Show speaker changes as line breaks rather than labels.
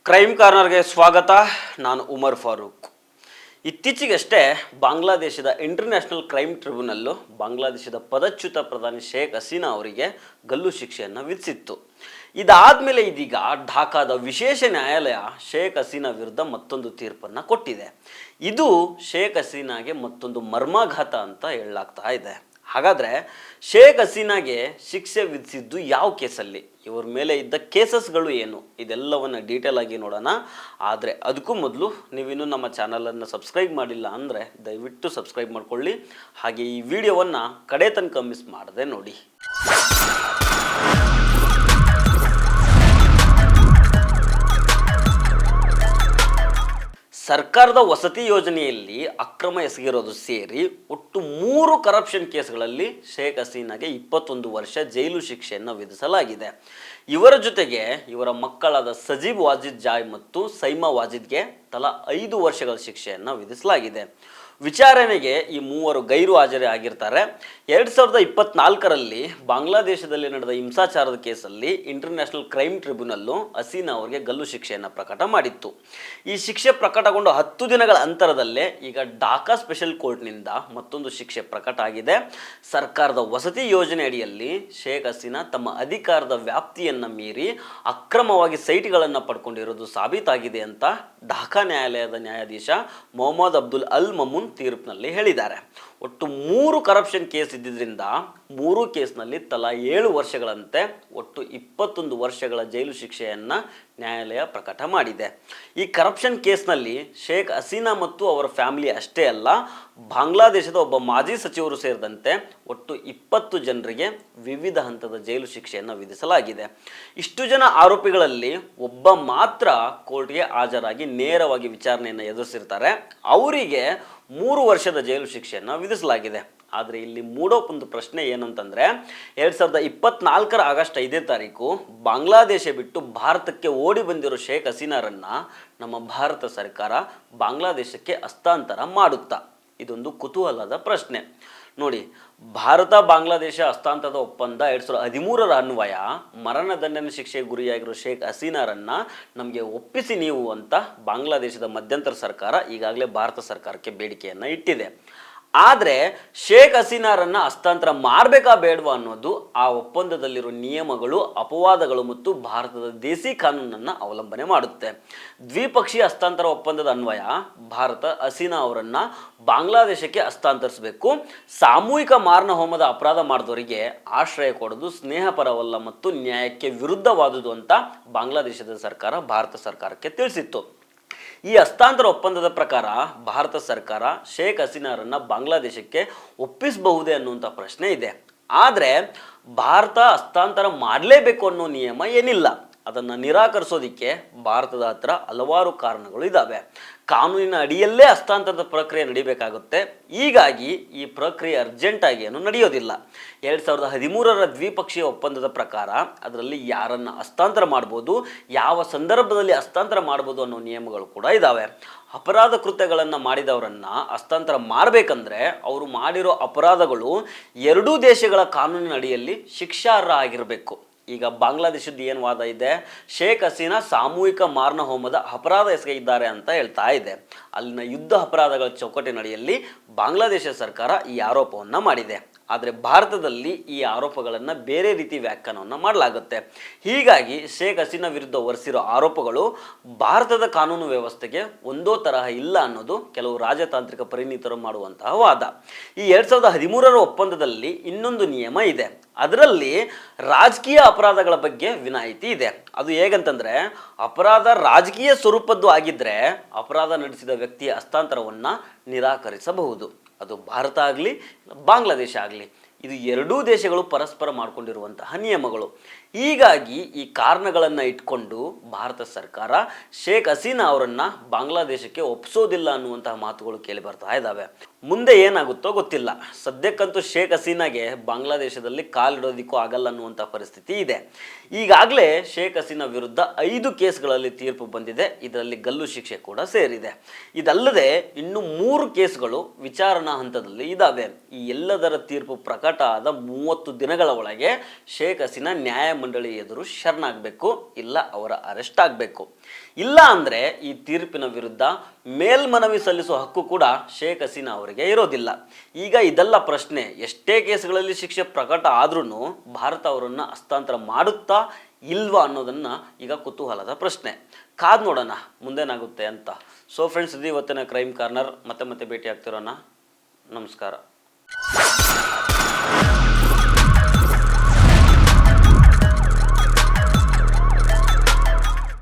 Crime ಕಾರ್ನರ್ಗೆ ಸ್ವಾಗತ. ನಾನು ಉಮರ್ ಫಾರೂಕ್. ಇತ್ತೀಚೆಗಷ್ಟೇ ಬಾಂಗ್ಲಾದೇಶದ ಇಂಟರ್ನ್ಯಾಷನಲ್ ಕ್ರೈಮ್ ಟ್ರಿಬ್ಯುನಲ್ಲು ಬಾಂಗ್ಲಾದೇಶದ ಪದಚ್ಯುತ ಪ್ರಧಾನಿ ಶೇಖ್ ಹಸೀನಾ ಅವರಿಗೆ ಗಲ್ಲು ಶಿಕ್ಷೆಯನ್ನು ವಿಧಿಸಿತ್ತು. ಇದಾದಮೇಲೆ ಇದೀಗ ಢಾಕಾದ ವಿಶೇಷ ನ್ಯಾಯಾಲಯ ಶೇಖ್ ಹಸೀನಾ ವಿರುದ್ಧ ಮತ್ತೊಂದು ತೀರ್ಪನ್ನು ಕೊಟ್ಟಿದೆ. ಇದು ಶೇಖ್ ಹಸೀನಾಗೆ ಮತ್ತೊಂದು ಮರ್ಮಾಘಾತ ಅಂತ ಹೇಳಲಾಗ್ತಾ ಇದೆ. ಹಾಗಾದರೆ ಶೇಖ್ ಹಸೀನಾಗೆ ಶಿಕ್ಷೆ ವಿಧಿಸಿದ್ದು ಯಾವ ಕೇಸಲ್ಲಿ, ಇವರ ಮೇಲೆ ಇದ್ದ ಕೇಸಸ್ಗಳು ಏನು, ಇದೆಲ್ಲವನ್ನು ಡೀಟೇಲ್ ಆಗಿ ನೋಡೋಣ. ಆದರೆ ಅದಕ್ಕೂ ಮೊದಲು ನೀವಿನ್ನೂ ನಮ್ಮ ಚಾನಲನ್ನು ಸಬ್ಸ್ಕ್ರೈಬ್ ಮಾಡಿಲ್ಲ ಅಂದರೆ ದಯವಿಟ್ಟು ಸಬ್ಸ್ಕ್ರೈಬ್ ಮಾಡಿಕೊಳ್ಳಿ. ಹಾಗೆ ಈ ವಿಡಿಯೋವನ್ನು ಕಡೆ ತನಕ ಮಿಸ್ ಮಾಡದೆ ನೋಡಿ. ಸರ್ಕಾರದ ವಸತಿ ಯೋಜನೆಯಲ್ಲಿ ಅಕ್ರಮ ಎಸಗಿರೋದು ಸೇರಿ ಒಟ್ಟು 3 ಕರಪ್ಷನ್ ಕೇಸ್ಗಳಲ್ಲಿ ಶೇಖ್ ಹಸೀನಾಗೆ 21 ವರ್ಷ ಜೈಲು ಶಿಕ್ಷೆಯನ್ನು ವಿಧಿಸಲಾಗಿದೆ. ಇವರ ಜೊತೆಗೆ ಇವರ ಮಕ್ಕಳಾದ ಸಜೀಬ್ ವಾಜಿದ್ ಜಾಯ್ ಮತ್ತು ಸೈಮಾ ವಾಜಿದ್ಗೆ ತಲಾ 5 ವರ್ಷಗಳ ಶಿಕ್ಷೆಯನ್ನು ವಿಧಿಸಲಾಗಿದೆ. ವಿಚಾರಣೆಗೆ ಈ 3 ಗೈರು ಹಾಜರಿ ಆಗಿರ್ತಾರೆ. 2024ರಲ್ಲಿ ಬಾಂಗ್ಲಾದೇಶದಲ್ಲಿ ನಡೆದ ಹಿಂಸಾಚಾರದ ಕೇಸಲ್ಲಿ ಇಂಟರ್ನ್ಯಾಷನಲ್ ಕ್ರೈಮ್ ಟ್ರಿಬ್ಯುನಲ್ಲು ಹಸೀನಾ ಅವರಿಗೆ ಗಲ್ಲು ಶಿಕ್ಷೆಯನ್ನು ಪ್ರಕಟ ಮಾಡಿತ್ತು. ಈ ಶಿಕ್ಷೆ ಪ್ರಕಟಗೊಂಡು 10 ದಿನಗಳ ಅಂತರದಲ್ಲೇ ಈಗ ಢಾಕಾ ಸ್ಪೆಷಲ್ ಕೋರ್ಟ್ನಿಂದ ಮತ್ತೊಂದು ಶಿಕ್ಷೆ ಪ್ರಕಟ ಆಗಿದೆ. ಸರ್ಕಾರದ ವಸತಿ ಯೋಜನೆ ಅಡಿಯಲ್ಲಿ ಶೇಖ್ ಹಸೀನಾ ತಮ್ಮ ಅಧಿಕಾರದ ವ್ಯಾಪ್ತಿಯನ್ನು ಮೀರಿ ಅಕ್ರಮವಾಗಿ ಸೈಟ್ಗಳನ್ನು ಪಡ್ಕೊಂಡಿರೋದು ಸಾಬೀತಾಗಿದೆ ಅಂತ ಢಾಕಾ ನ್ಯಾಯಾಲಯದ ನ್ಯಾಯಾಧೀಶ ಮೊಹಮ್ಮದ್ ಅಬ್ದುಲ್ ಅಲ್ ಮಮೂನ್ ತೀರ್ಪಿನಲ್ಲಿ ಹೇಳಿದ್ದಾರೆ. ಒಟ್ಟು 3 ಕರಪ್ಷನ್ ಕೇಸ್ ಇದ್ದಿದ್ದರಿಂದ 3 ಕೇಸ್ನಲ್ಲಿ ತಲಾ 7 ವರ್ಷಗಳಂತೆ ಒಟ್ಟು 21 ವರ್ಷಗಳ ಜೈಲು ಶಿಕ್ಷೆಯನ್ನು ನ್ಯಾಯಾಲಯ ಪ್ರಕಟ ಮಾಡಿದೆ. ಈ ಕರಪ್ಷನ್ ಕೇಸ್ನಲ್ಲಿ ಶೇಖ್ ಹಸೀನಾ ಮತ್ತು ಅವರ ಫ್ಯಾಮಿಲಿ ಅಷ್ಟೇ ಅಲ್ಲ, ಬಾಂಗ್ಲಾದೇಶದ ಒಬ್ಬ ಮಾಜಿ ಸಚಿವರು ಸೇರಿದಂತೆ ಒಟ್ಟು 20 ಜನರಿಗೆ ವಿವಿಧ ಹಂತದ ಜೈಲು ಶಿಕ್ಷೆಯನ್ನು ವಿಧಿಸಲಾಗಿದೆ. ಇಷ್ಟು ಜನ ಆರೋಪಿಗಳಲ್ಲಿ ಒಬ್ಬ ಮಾತ್ರ ಕೋರ್ಟ್ಗೆ ಹಾಜರಾಗಿ ನೇರವಾಗಿ ವಿಚಾರಣೆಯನ್ನು ಎದುರಿಸಿರ್ತಾರೆ. ಅವರಿಗೆ 3 ವರ್ಷದ ಜೈಲು ಶಿಕ್ಷೆಯನ್ನು ವಿಧಿಸಲಾಗಿದೆ. ಆದರೆ ಇಲ್ಲಿ ಮೂಡೋ ಒಂದು ಪ್ರಶ್ನೆ ಏನಂತಂದರೆ, 2024 ಆಗಸ್ಟ್ 5ನೇ ತಾರೀಕು ಬಾಂಗ್ಲಾದೇಶ ಬಿಟ್ಟು ಭಾರತಕ್ಕೆ ಓಡಿ ಬಂದಿರೋ ಶೇಖ್ ಹಸೀನಾರನ್ನು ನಮ್ಮ ಭಾರತ ಸರ್ಕಾರ ಬಾಂಗ್ಲಾದೇಶಕ್ಕೆ ಹಸ್ತಾಂತರ ಮಾಡುತ್ತಾ? ಇದೊಂದು ಕುತೂಹಲದ ಪ್ರಶ್ನೆ. ನೋಡಿ, ಭಾರತ ಬಾಂಗ್ಲಾದೇಶ ಹಸ್ತಾಂತರದ ಒಪ್ಪಂದ 2013ರ ಅನ್ವಯ ಮರಣದಂಡನೆ ಶಿಕ್ಷೆಗೆ ಗುರಿಯಾಗಿರೋ ಶೇಖ್ ಹಸೀನಾರನ್ನು ನಮಗೆ ಒಪ್ಪಿಸಿ ನೀವು ಅಂತ ಬಾಂಗ್ಲಾದೇಶದ ಮಧ್ಯಂತರ ಸರ್ಕಾರ ಈಗಾಗಲೇ ಭಾರತ ಸರ್ಕಾರಕ್ಕೆ ಬೇಡಿಕೆಯನ್ನು ಇಟ್ಟಿದೆ. ಆದರೆ ಶೇಖ್ ಹಸೀನಾರನ್ನು ಹಸ್ತಾಂತರ ಮಾಡಬೇಕಾ ಬೇಡವಾ ಅನ್ನೋದು ಆ ಒಪ್ಪಂದದಲ್ಲಿರೋ ನಿಯಮಗಳು, ಅಪವಾದಗಳು ಮತ್ತು ಭಾರತದ ದೇಸಿ ಕಾನೂನನ್ನು ಅವಲಂಬನೆ ಮಾಡುತ್ತೆ. ದ್ವಿಪಕ್ಷೀಯ ಹಸ್ತಾಂತರ ಒಪ್ಪಂದದ ಅನ್ವಯ ಭಾರತ ಹಸೀನಾ ಅವರನ್ನು ಬಾಂಗ್ಲಾದೇಶಕ್ಕೆ ಹಸ್ತಾಂತರಿಸಬೇಕು. ಸಾಮೂಹಿಕ ಮಾರಣ ಹೋಮದ ಅಪರಾಧ ಮಾಡಿದವರಿಗೆ ಆಶ್ರಯ ಕೊಡೋದು ಸ್ನೇಹಪರವಲ್ಲ ಮತ್ತು ನ್ಯಾಯಕ್ಕೆ ವಿರುದ್ಧವಾದುದು ಅಂತ ಬಾಂಗ್ಲಾದೇಶದ ಸರ್ಕಾರ ಭಾರತ ಸರ್ಕಾರಕ್ಕೆ ತಿಳಿಸಿತ್ತು. ಈ ಹಸ್ತಾಂತರ ಒಪ್ಪಂದದ ಪ್ರಕಾರ ಭಾರತ ಸರ್ಕಾರ ಶೇಖ್ ಹಸೀನಾರನ್ನು ಬಾಂಗ್ಲಾದೇಶಕ್ಕೆ ಒಪ್ಪಿಸಬಹುದೇ ಅನ್ನುವಂಥ ಪ್ರಶ್ನೆ ಇದೆ. ಆದರೆ ಭಾರತ ಹಸ್ತಾಂತರ ಮಾಡಲೇಬೇಕು ಅನ್ನೋ ನಿಯಮ ಏನಿಲ್ಲ. ಅದನ್ನು ನಿರಾಕರಿಸೋದಕ್ಕೆ ಭಾರತದ ಹತ್ರ ಹಲವಾರು ಕಾರಣಗಳು ಇದ್ದಾವೆ. ಕಾನೂನಿನ ಅಡಿಯಲ್ಲೇ ಹಸ್ತಾಂತರದ ಪ್ರಕ್ರಿಯೆ ನಡಿಬೇಕಾಗುತ್ತೆ. ಹೀಗಾಗಿ ಈ ಪ್ರಕ್ರಿಯೆ ಅರ್ಜೆಂಟಾಗಿ ಏನು ನಡೆಯೋದಿಲ್ಲ. 2013ರ ದ್ವಿಪಕ್ಷೀಯ ಒಪ್ಪಂದದ ಪ್ರಕಾರ ಅದರಲ್ಲಿ ಯಾರನ್ನು ಹಸ್ತಾಂತರ ಮಾಡ್ಬೋದು, ಯಾವ ಸಂದರ್ಭದಲ್ಲಿ ಹಸ್ತಾಂತರ ಮಾಡ್ಬೋದು ಅನ್ನೋ ನಿಯಮಗಳು ಕೂಡ ಇದ್ದಾವೆ. ಅಪರಾಧ ಕೃತ್ಯಗಳನ್ನು ಮಾಡಿದವರನ್ನು ಹಸ್ತಾಂತರ ಮಾಡಬೇಕಂದ್ರೆ ಅವರು ಮಾಡಿರೋ ಅಪರಾಧಗಳು 2 ದೇಶಗಳ ಕಾನೂನಿನ ಅಡಿಯಲ್ಲಿ ಶಿಕ್ಷಾರ್ಹ ಆಗಿರಬೇಕು. ಈಗ ಬಾಂಗ್ಲಾದೇಶದ್ದು ಏನು ವಾದ ಇದೆ, ಶೇಖ್ ಹಸೀನಾ ಸಾಮೂಹಿಕ ಮಾರಣ ಹೋಮದ ಅಪರಾಧ ಎಸಗಿದ್ದಾರೆ ಅಂತ ಹೇಳ್ತಾ ಇದೆ. ಅಲ್ಲಿನ ಯುದ್ಧ ಅಪರಾಧಗಳ ಚೌಕಟ್ಟಿನಡಿಯಲ್ಲಿ ಬಾಂಗ್ಲಾದೇಶ ಸರ್ಕಾರ ಈ ಆರೋಪವನ್ನು ಮಾಡಿದೆ. ಆದರೆ ಭಾರತದಲ್ಲಿ ಈ ಆರೋಪಗಳನ್ನು ಬೇರೆ ರೀತಿ ವ್ಯಾಖ್ಯಾನವನ್ನು ಮಾಡಲಾಗುತ್ತೆ. ಹೀಗಾಗಿ ಶೇಖ್ ಹಸೀನಾ ವಿರುದ್ಧ ಹೊರಿಸಿರೋ ಆರೋಪಗಳು ಭಾರತದ ಕಾನೂನು ವ್ಯವಸ್ಥೆಗೆ ಒಂದೋ ತರಹ ಇಲ್ಲ ಅನ್ನೋದು ಕೆಲವು ರಾಜತಾಂತ್ರಿಕ ಪರಿಣಿತರು ಮಾಡುವಂತಹ ವಾದ. ಈ 2013ರ ಒಪ್ಪಂದದಲ್ಲಿ ಇನ್ನೊಂದು ನಿಯಮ ಇದೆ. ಅದರಲ್ಲಿ ರಾಜಕೀಯ ಅಪರಾಧಗಳ ಬಗ್ಗೆ ವಿನಾಯಿತಿ ಇದೆ. ಅದು ಹೇಗಂತಂದರೆ, ಅಪರಾಧ ರಾಜಕೀಯ ಸ್ವರೂಪದ್ದು ಆಗಿದ್ದರೆ ಅಪರಾಧ ನಡೆಸಿದ ವ್ಯಕ್ತಿಯ ಹಸ್ತಾಂತರವನ್ನು ನಿರಾಕರಿಸಬಹುದು. ಅದು ಭಾರತ ಆಗಲಿ ಬಾಂಗ್ಲಾದೇಶ ಆಗಲಿ, ಇದು 2 ದೇಶಗಳು ಪರಸ್ಪರ ಮಾಡಿಕೊಂಡಿರುವಂತಹ ನಿಯಮಗಳು. ಹೀಗಾಗಿ ಈ ಕಾರಣಗಳನ್ನು ಇಟ್ಕೊಂಡು ಭಾರತ ಸರ್ಕಾರ ಶೇಖ್ ಹಸೀನಾ ಅವರನ್ನು ಬಾಂಗ್ಲಾದೇಶಕ್ಕೆ ಒಪ್ಪಿಸೋದಿಲ್ಲ ಅನ್ನುವಂತಹ ಮಾತುಗಳು ಕೇಳಿ ಬರ್ತಾ ಇದ್ದಾವೆ. ಮುಂದೆ ಏನಾಗುತ್ತೋ ಗೊತ್ತಿಲ್ಲ. ಸದ್ಯಕ್ಕಂತೂ ಶೇಖ್ ಹಸೀನಾಗೆ ಬಾಂಗ್ಲಾದೇಶದಲ್ಲಿ ಕಾಲಿಡೋದಕ್ಕೂ ಆಗಲ್ಲ ಅನ್ನುವಂಥ ಪರಿಸ್ಥಿತಿ ಇದೆ. ಈಗಾಗಲೇ ಶೇಖ್ ಹಸೀನಾ ವಿರುದ್ಧ 5 ಕೇಸ್ಗಳಲ್ಲಿ ತೀರ್ಪು ಬಂದಿದೆ. ಇದರಲ್ಲಿ ಗಲ್ಲು ಶಿಕ್ಷೆ ಕೂಡ ಸೇರಿದೆ. ಇದಲ್ಲದೆ ಇನ್ನು 3 ಕೇಸ್ಗಳು ವಿಚಾರಣಾ ಹಂತದಲ್ಲಿ ಇದ್ದಾವೆ. ಈ ಎಲ್ಲದರ ತೀರ್ಪು ಪ್ರಕಟ ಆದ 30 ದಿನಗಳ ಒಳಗೆ ಶೇಖ್ ಹಸೀನಾ ನ್ಯಾಯ ನ್ಯಾಯಮಂಡಳಿ ಎದುರು ಶರಣಾಗಬೇಕು, ಇಲ್ಲ ಅವರ ಅರೆಸ್ಟ್ ಆಗಬೇಕು. ಇಲ್ಲ ಅಂದರೆ ಈ ತೀರ್ಪಿನ ವಿರುದ್ಧ ಮೇಲ್ಮನವಿ ಸಲ್ಲಿಸುವ ಹಕ್ಕು ಕೂಡ ಶೇಖ್ ಹಸೀನಾ ಅವರಿಗೆ ಇರೋದಿಲ್ಲ. ಈಗ ಇದೆಲ್ಲ ಪ್ರಶ್ನೆ, ಎಷ್ಟೇ ಕೇಸ್ಗಳಲ್ಲಿ ಶಿಕ್ಷೆ ಪ್ರಕಟ ಆದ್ರೂ ಭಾರತ ಅವರನ್ನು ಹಸ್ತಾಂತರ ಮಾಡುತ್ತಾ ಇಲ್ವಾ ಅನ್ನೋದನ್ನು ಈಗ ಕುತೂಹಲದ ಪ್ರಶ್ನೆ. ಕಾದ್ ನೋಡೋಣ ಮುಂದೇನಾಗುತ್ತೆ ಅಂತ. ಸೊ ಫ್ರೆಂಡ್ಸ್, ಇದು ಇವತ್ತಿನ ಕ್ರೈಮ್ ಕಾರ್ನರ್. ಮತ್ತೆ ಭೇಟಿ ಆಗ್ತಿರೋಣ. ನಮಸ್ಕಾರ.